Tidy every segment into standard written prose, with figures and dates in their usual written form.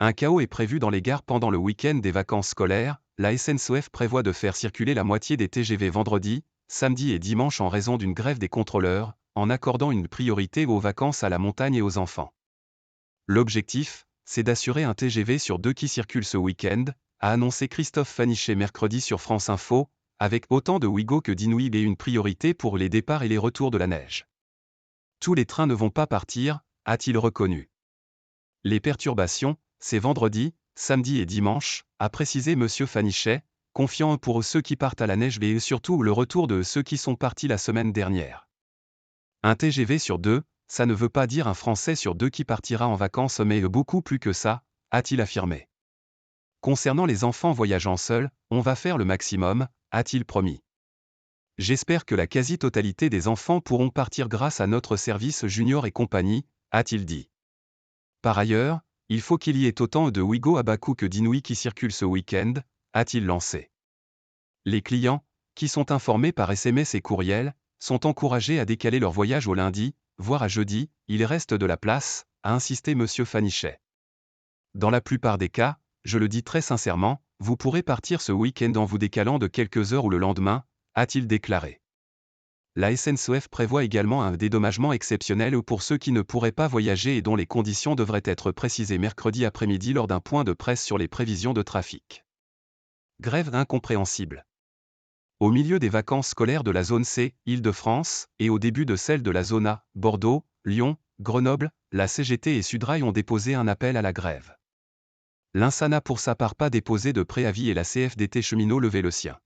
Un chaos est prévu dans les gares pendant le week-end des vacances scolaires. La SNCF prévoit de faire circuler la moitié des TGV vendredi, samedi et dimanche en raison d'une grève des contrôleurs, en accordant une priorité aux vacances à la montagne et aux enfants. L'objectif, c'est d'assurer un TGV sur 2 qui circule ce week-end, a annoncé Christophe Fanichet mercredi sur France Info, avec autant de Ouigo que d'Inouï et une priorité pour les départs et les retours de la neige. Tous les trains ne vont pas partir, a-t-il reconnu. Les perturbations, c'est vendredi, samedi et dimanche, a précisé M. Fanichet, confiant pour ceux qui partent à la neige et surtout le retour de ceux qui sont partis la semaine dernière. Un TGV sur 2, ça ne veut pas dire un Français sur 2 qui partira en vacances mais beaucoup plus que ça, a-t-il affirmé. Concernant les enfants voyageant seuls, on va faire le maximum, a-t-il promis. J'espère que la quasi-totalité des enfants pourront partir grâce à notre service junior et compagnie, a-t-il dit. Par ailleurs, il faut qu'il y ait autant de Ouigo à bas coût que d'Inouï qui circulent ce week-end, a-t-il lancé. Les clients, qui sont informés par SMS et courriel, sont encouragés à décaler leur voyage au lundi, voire à jeudi, il reste de la place, a insisté M. Fanichet. Dans la plupart des cas, je le dis très sincèrement, vous pourrez partir ce week-end en vous décalant de quelques heures ou le lendemain, a-t-il déclaré. La SNCF prévoit également un dédommagement exceptionnel pour ceux qui ne pourraient pas voyager et dont les conditions devraient être précisées mercredi après-midi lors d'un point de presse sur les prévisions de trafic. Grève incompréhensible. Au milieu des vacances scolaires de la zone C, Île-de-France, et au début de celle de la zone A, Bordeaux, Lyon, Grenoble, la CGT et Sudrail ont déposé un appel à la grève. L'INSA n'a pour sa part pas déposé de préavis et la CFDT cheminot levé le sien.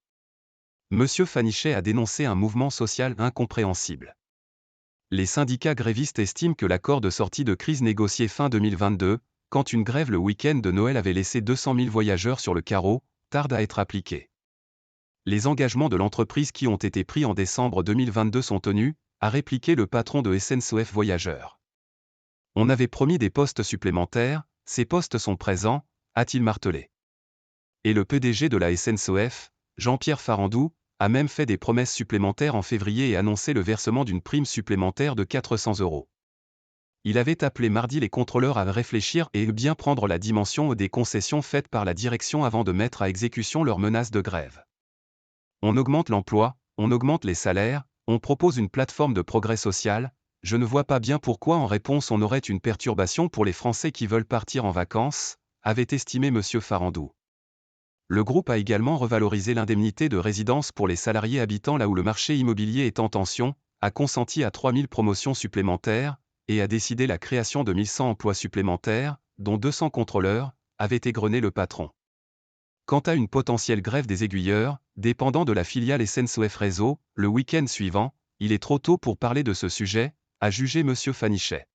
M. Fanichet a dénoncé un mouvement social incompréhensible. Les syndicats grévistes estiment que l'accord de sortie de crise négocié fin 2022, quand une grève le week-end de Noël avait laissé 200 000 voyageurs sur le carreau, tarde à être appliqué. Les engagements de l'entreprise qui ont été pris en décembre 2022 sont tenus, a répliqué le patron de SNCF Voyageurs. On avait promis des postes supplémentaires, ces postes sont présents, a-t-il martelé. Et le PDG de la SNCF, Jean-Pierre Farandou, a même fait des promesses supplémentaires en février et annoncé le versement d'une prime supplémentaire de 400 €. Il avait appelé mardi les contrôleurs à réfléchir et bien prendre la dimension des concessions faites par la direction avant de mettre à exécution leurs menaces de grève. On augmente l'emploi, on augmente les salaires, on propose une plateforme de progrès social, je ne vois pas bien pourquoi en réponse on aurait une perturbation pour les Français qui veulent partir en vacances, avait estimé M. Farandou. Le groupe a également revalorisé l'indemnité de résidence pour les salariés habitant là où le marché immobilier est en tension, a consenti à 3000 promotions supplémentaires, et a décidé la création de 1100 emplois supplémentaires, dont 200 contrôleurs, avait égrené le patron. Quant à une potentielle grève des aiguilleurs, dépendant de la filiale SNCF Réseau, le week-end suivant, il est trop tôt pour parler de ce sujet, a jugé M. Fanichet.